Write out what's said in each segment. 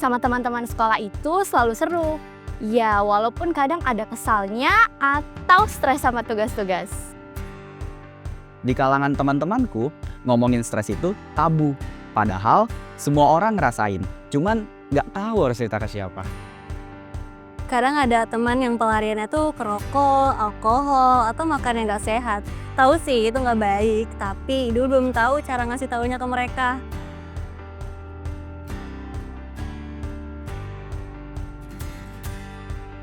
sama teman-teman sekolah itu selalu seru. Ya, walaupun kadang ada kesalnya atau stres sama tugas-tugas. Di kalangan teman-temanku, ngomongin stres itu tabu. Padahal semua orang ngerasain, cuman nggak tahu harus cerita ke siapa. Kadang ada teman yang pelariannya tuh ke rokok, alkohol, atau makan yang gak sehat. Tahu sih itu gak baik, tapi dulu belum tahu cara ngasih taunya ke mereka.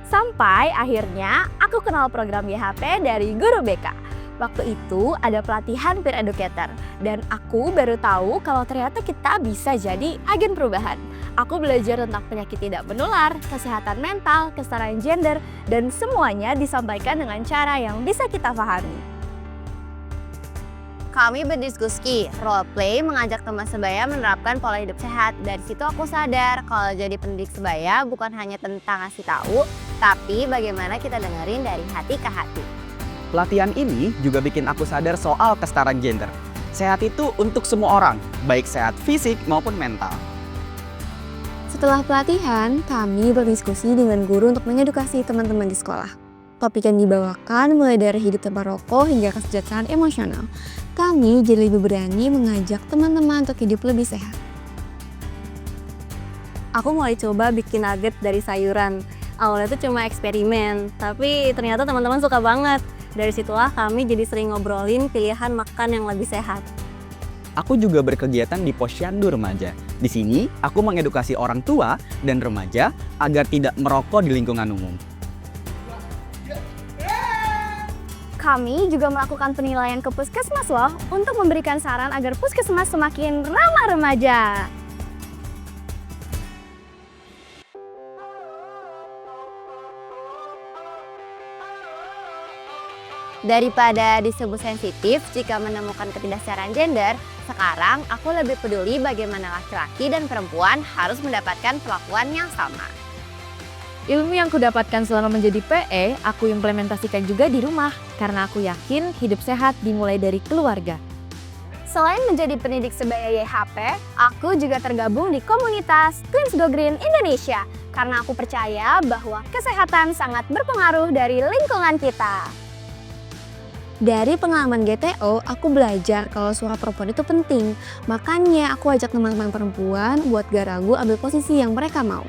Sampai akhirnya aku kenal program YHP dari guru BK. Waktu itu ada pelatihan peer educator dan aku baru tahu kalau ternyata kita bisa jadi agen perubahan. Aku belajar tentang penyakit tidak menular, kesehatan mental, kesetaraan gender, dan semuanya disampaikan dengan cara yang bisa kita pahami. Kami berdiskusi, role play mengajak teman sebaya menerapkan pola hidup sehat. Dari situ aku sadar kalau jadi pendidik sebaya bukan hanya tentang ngasih tahu, tapi bagaimana kita dengerin dari hati ke hati. Pelatihan ini juga bikin aku sadar soal kesetaraan gender. Sehat itu untuk semua orang, baik sehat fisik maupun mental. Setelah pelatihan, kami berdiskusi dengan guru untuk mengedukasi teman-teman di sekolah. Topik yang dibawakan mulai dari hidup tanpa rokok hingga kesejahteraan emosional. Kami jadi lebih berani mengajak teman-teman untuk hidup lebih sehat. Aku mulai coba bikin nugget dari sayuran. Awalnya itu cuma eksperimen, tapi ternyata teman-teman suka banget. Dari situlah kami jadi sering ngobrolin pilihan makan yang lebih sehat. Aku juga berkegiatan di Posyandu Remaja. Di sini, aku mengedukasi orang tua dan remaja agar tidak merokok di lingkungan umum. Kami juga melakukan penilaian ke puskesmas loh untuk memberikan saran agar puskesmas semakin ramah remaja. Daripada disebut sensitif jika menemukan ketidaksetaraan gender, sekarang aku lebih peduli bagaimana laki-laki dan perempuan harus mendapatkan perlakuan yang sama. Ilmu yang kudapatkan selama menjadi PE, aku implementasikan juga di rumah, karena aku yakin hidup sehat dimulai dari keluarga. Selain menjadi pendidik sebaya YHP, aku juga tergabung di komunitas Twins Go Green Indonesia, karena aku percaya bahwa kesehatan sangat berpengaruh dari lingkungan kita. Dari pengalaman GTO, aku belajar kalau suara perempuan itu penting. Makanya aku ajak teman-teman perempuan buat gak ragu ambil posisi yang mereka mau.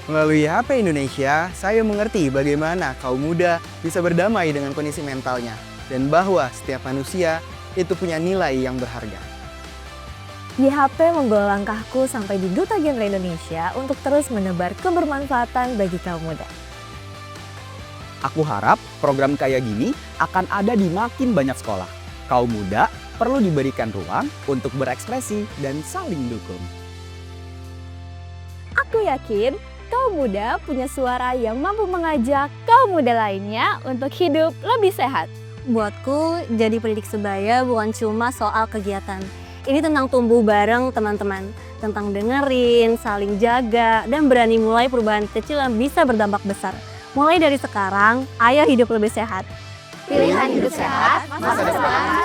Melalui HP Indonesia, saya mengerti bagaimana kaum muda bisa berdamai dengan kondisi mentalnya dan bahwa setiap manusia itu punya nilai yang berharga. YHP membawa langkahku sampai di Duta Genre Indonesia untuk terus menebar kebermanfaatan bagi kaum muda. Aku harap program kayak gini akan ada di makin banyak sekolah. Kaum muda perlu diberikan ruang untuk berekspresi dan saling dukung. Aku yakin kaum muda punya suara yang mampu mengajak kaum muda lainnya untuk hidup lebih sehat. Buatku, jadi pendidik sebaya bukan cuma soal kegiatan. Ini tentang tumbuh bareng teman-teman, tentang dengerin, saling jaga, dan berani mulai perubahan kecil yang bisa berdampak besar. Mulai dari sekarang, ayo hidup lebih sehat. Pilihan hidup sehat, masa depan